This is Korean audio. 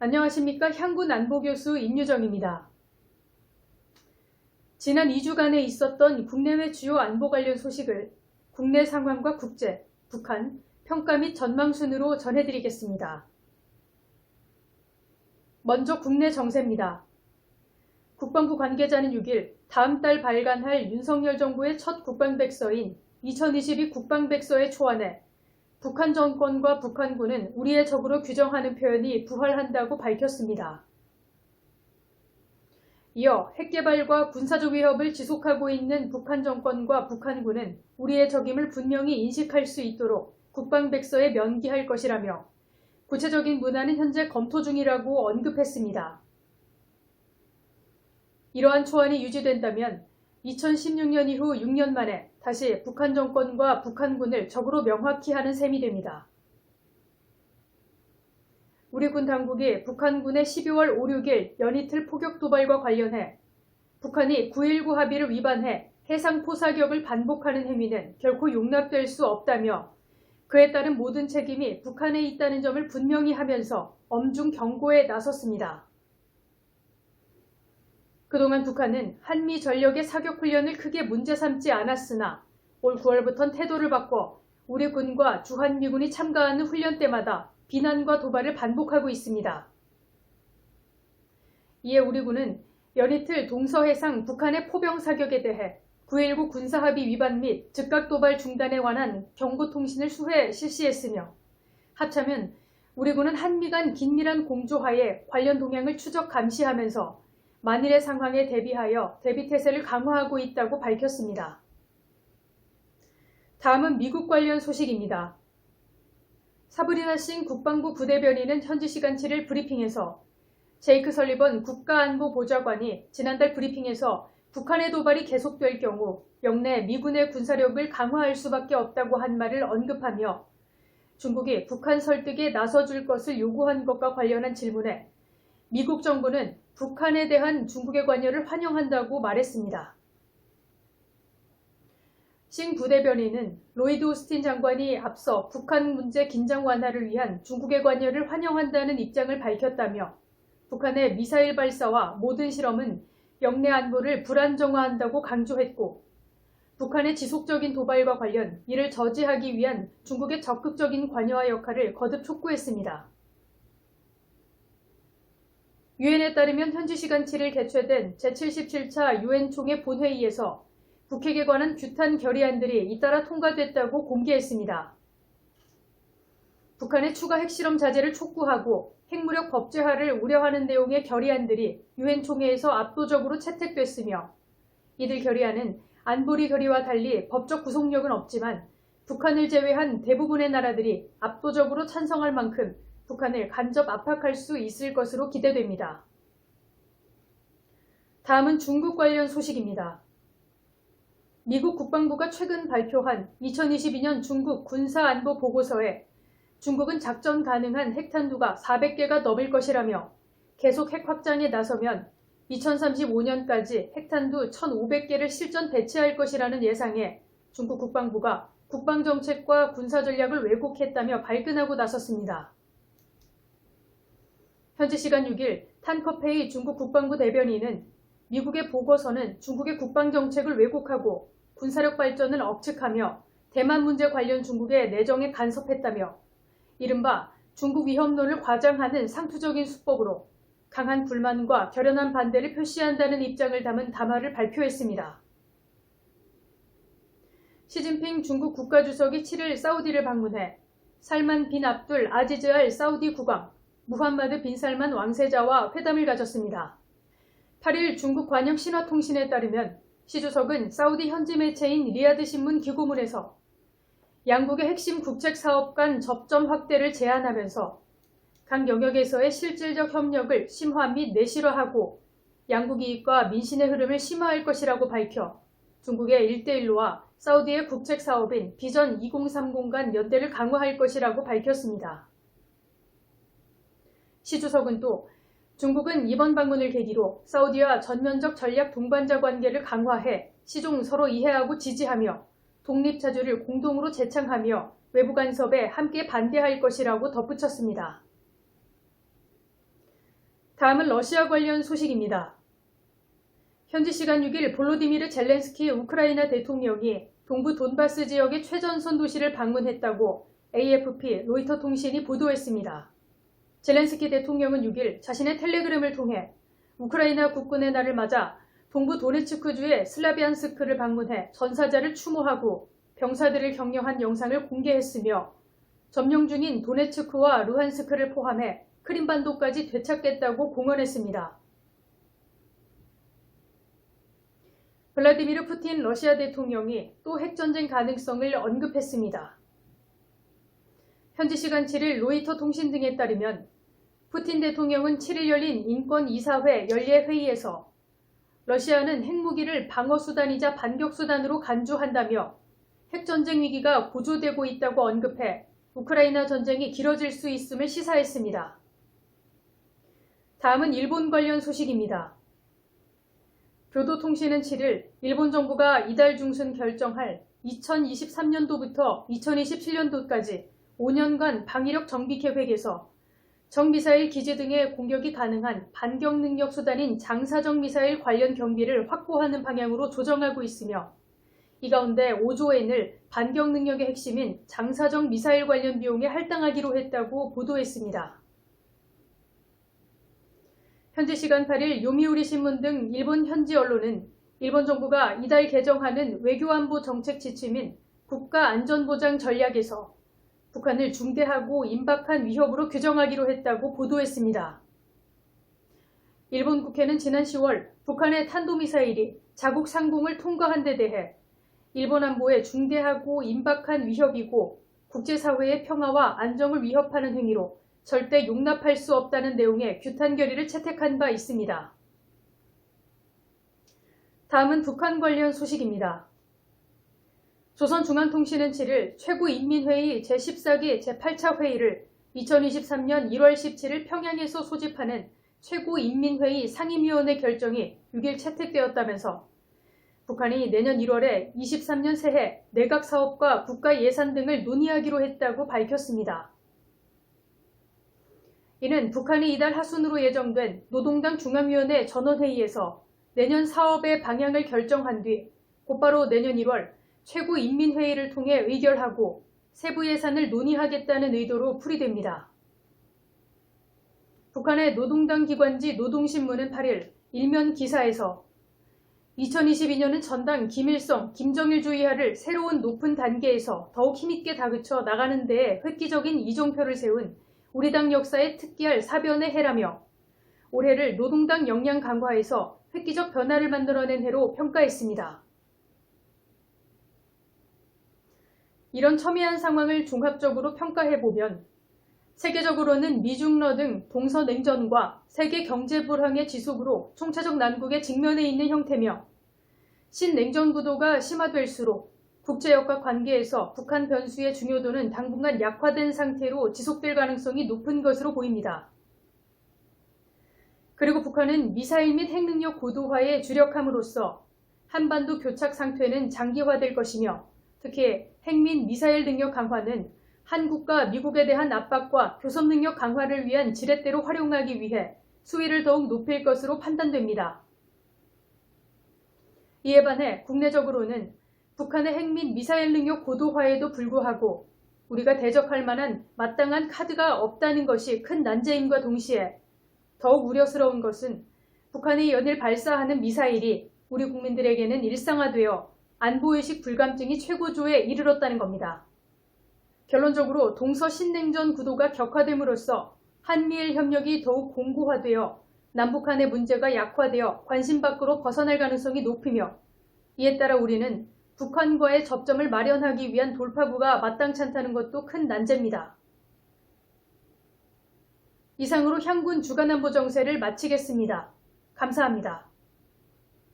안녕하십니까. 향군 안보교수 임유정입니다. 지난 2주간에 있었던 국내외 주요 안보 관련 소식을 국내 상황과 국제, 북한, 평가 및 전망 순으로 전해드리겠습니다. 먼저 국내 정세입니다. 국방부 관계자는 6일 다음 달 발간할 윤석열 정부의 첫 국방백서인 2022 국방백서의 초안에 북한 정권과 북한군은 우리의 적으로 규정하는 표현이 부활한다고 밝혔습니다. 이어 핵개발과 군사적 위협을 지속하고 있는 북한 정권과 북한군은 우리의 적임을 분명히 인식할 수 있도록 국방백서에 명기할 것이라며 구체적인 문안은 현재 검토 중이라고 언급했습니다. 이러한 초안이 유지된다면 2016년 이후 6년 만에 다시 북한 정권과 북한군을 적으로 명확히 하는 셈이 됩니다. 우리 군 당국이 북한군의 12월 5, 6일 연이틀 포격 도발과 관련해 북한이 9.19 합의를 위반해 해상 포사격을 반복하는 행위는 결코 용납될 수 없다며 그에 따른 모든 책임이 북한에 있다는 점을 분명히 하면서 엄중 경고에 나섰습니다. 그동안 북한은 한미 전력의 사격훈련을 크게 문제 삼지 않았으나 올 9월부터는 태도를 바꿔 우리 군과 주한미군이 참가하는 훈련 때마다 비난과 도발을 반복하고 있습니다. 이에 우리 군은 연이틀 동서해상 북한의 포병 사격에 대해 9.19 군사합의 위반 및 즉각 도발 중단에 관한 경고통신을 수회 실시했으며 하차면 우리 군은 한미 간 긴밀한 공조하에 관련 동향을 추적 감시하면서 만일의 상황에 대비하여 대비태세를 강화하고 있다고 밝혔습니다. 다음은 미국 관련 소식입니다. 사브리나 싱 국방부 부대변인은 현지 시간 7일 브리핑에서 제이크 설리번 국가안보보좌관이 지난달 브리핑에서 북한의 도발이 계속될 경우 영내 미군의 군사력을 강화할 수밖에 없다고 한 말을 언급하며 중국이 북한 설득에 나서줄 것을 요구한 것과 관련한 질문에 미국 정부는 북한에 대한 중국의 관여를 환영한다고 말했습니다. 싱 부대변인은 로이드 오스틴 장관이 앞서 북한 문제 긴장 완화를 위한 중국의 관여를 환영한다는 입장을 밝혔다며 북한의 미사일 발사와 모든 실험은 영내 안보를 불안정화한다고 강조했고 북한의 지속적인 도발과 관련 이를 저지하기 위한 중국의 적극적인 관여와 역할을 거듭 촉구했습니다. 유엔에 따르면 현지 시간 7일 개최된 제77차 유엔 총회 본회의에서 북핵에 관한 규탄 결의안들이 잇따라 통과됐다고 공개했습니다. 북한의 추가 핵실험 자제를 촉구하고 핵무력 법제화를 우려하는 내용의 결의안들이 유엔 총회에서 압도적으로 채택됐으며 이들 결의안은 안보리 결의와 달리 법적 구속력은 없지만 북한을 제외한 대부분의 나라들이 압도적으로 찬성할 만큼 북한을 간접 압박할 수 있을 것으로 기대됩니다. 다음은 중국 관련 소식입니다. 미국 국방부가 최근 발표한 2022년 중국 군사안보 보고서에 중국은 작전 가능한 핵탄두가 400개가 넘을 것이라며 계속 핵 확장에 나서면 2035년까지 핵탄두 1,500개를 실전 배치할 것이라는 예상에 중국 국방부가 국방정책과 군사전략을 왜곡했다며 발끈하고 나섰습니다. 현지 시간 6일 탄커페이 중국 국방부 대변인은 미국의 보고서는 중국의 국방정책을 왜곡하고 군사력 발전을 억측하며 대만 문제 관련 중국의 내정에 간섭했다며 이른바 중국 위협론을 과장하는 상투적인 수법으로 강한 불만과 결연한 반대를 표시한다는 입장을 담은 담화를 발표했습니다. 시진핑 중국 국가주석이 7일 사우디를 방문해 살만 빈 압둘 아지즈 알 사우디 국왕, 무함마드 빈 살만 왕세자와 회담을 가졌습니다. 8일 중국 관영 신화통신에 따르면 시 주석은 사우디 현지 매체인 리야드 신문 기고문에서 양국의 핵심 국책 사업 간 접점 확대를 제안하면서 각 영역에서의 실질적 협력을 심화 및 내실화하고 양국 이익과 민심의 흐름을 심화할 것이라고 밝혀 중국의 1대1로와 사우디의 국책 사업인 비전 2030 간 연대를 강화할 것이라고 밝혔습니다. 시 주석은 또 중국은 이번 방문을 계기로 사우디와 전면적 전략 동반자 관계를 강화해 시종 서로 이해하고 지지하며 독립자주를 공동으로 재창하며 외부 간섭에 함께 반대할 것이라고 덧붙였습니다. 다음은 러시아 관련 소식입니다. 현지 시간 6일 볼로디미르 젤렌스키 우크라이나 대통령이 동부 돈바스 지역의 최전선 도시를 방문했다고 AFP 로이터 통신이 보도했습니다. 젤렌스키 대통령은 6일 자신의 텔레그램을 통해 우크라이나 국군의 날을 맞아 동부 도네츠크주의 슬라비안스크를 방문해 전사자를 추모하고 병사들을 격려한 영상을 공개했으며 점령 중인 도네츠크와 루한스크를 포함해 크림반도까지 되찾겠다고 공언했습니다. 블라디미르 푸틴 러시아 대통령이 또 핵전쟁 가능성을 언급했습니다. 현지 시간 7일 로이터 통신 등에 따르면 푸틴 대통령은 7일 열린 인권이사회 연례회의에서 러시아는 핵무기를 방어수단이자 반격수단으로 간주한다며 핵전쟁 위기가 고조되고 있다고 언급해 우크라이나 전쟁이 길어질 수 있음을 시사했습니다. 다음은 일본 관련 소식입니다. 교도통신은 7일 일본 정부가 이달 중순 결정할 2023년도부터 2027년도까지 5년간 방위력 정비 계획에서 정미사일 기지 등의 공격이 가능한 반격 능력 수단인 장사정 미사일 관련 경비를 확보하는 방향으로 조정하고 있으며 이 가운데 5조 엔을 반격 능력의 핵심인 장사정 미사일 관련 비용에 할당하기로 했다고 보도했습니다. 현지 시간 8일 요미우리 신문 등 일본 현지 언론은 일본 정부가 이달 개정하는 외교안보 정책 지침인 국가안전보장 전략에서 북한을 중대하고 임박한 위협으로 규정하기로 했다고 보도했습니다. 일본 국회는 지난 10월 북한의 탄도미사일이 자국 상공을 통과한 데 대해 일본 안보에 중대하고 임박한 위협이고 국제사회의 평화와 안정을 위협하는 행위로 절대 용납할 수 없다는 내용의 규탄 결의를 채택한 바 있습니다. 다음은 북한 관련 소식입니다. 조선중앙통신은 7일 최고인민회의 제14기 제8차 회의를 2023년 1월 17일 평양에서 소집하는 최고인민회의 상임위원회 결정이 6일 채택되었다면서 북한이 내년 1월에 23년 새해 내각사업과 국가예산 등을 논의하기로 했다고 밝혔습니다. 이는 북한이 이달 하순으로 예정된 노동당 중앙위원회 전원회의에서 내년 사업의 방향을 결정한 뒤 곧바로 내년 1월 최고인민회의를 통해 의결하고 세부 예산을 논의하겠다는 의도로 풀이됩니다. 북한의 노동당 기관지 노동신문은 8일 일면 기사에서 2022년은 전당 김일성, 김정일주의화를 새로운 높은 단계에서 더욱 힘있게 다그쳐 나가는 데에 획기적인 이정표를 세운 우리 당 역사에 특기할 사변의 해라며 올해를 노동당 역량 강화에서 획기적 변화를 만들어낸 해로 평가했습니다. 이런 첨예한 상황을 종합적으로 평가해보면 세계적으로는 미중러 등 동서냉전과 세계 경제 불황의 지속으로 총체적 난국에 직면해 있는 형태며 신냉전 구도가 심화될수록 국제역학 관계에서 북한 변수의 중요도는 당분간 약화된 상태로 지속될 가능성이 높은 것으로 보입니다. 그리고 북한은 미사일 및 핵능력 고도화에 주력함으로써 한반도 교착 상태는 장기화될 것이며 특히 핵 및 미사일 능력 강화는 한국과 미국에 대한 압박과 교섭 능력 강화를 위한 지렛대로 활용하기 위해 수위를 더욱 높일 것으로 판단됩니다. 이에 반해 국내적으로는 북한의 핵 및 미사일 능력 고도화에도 불구하고 우리가 대적할 만한 마땅한 카드가 없다는 것이 큰 난제임과 동시에 더욱 우려스러운 것은 북한이 연일 발사하는 미사일이 우리 국민들에게는 일상화되어 안보의식 불감증이 최고조에 이르렀다는 겁니다. 결론적으로 동서신냉전 구도가 격화됨으로써 한미일 협력이 더욱 공고화되어 남북한의 문제가 약화되어 관심 밖으로 벗어날 가능성이 높으며 이에 따라 우리는 북한과의 접점을 마련하기 위한 돌파구가 마땅치 않다는 것도 큰 난제입니다. 이상으로 향군 주간안보 정세를 마치겠습니다. 감사합니다.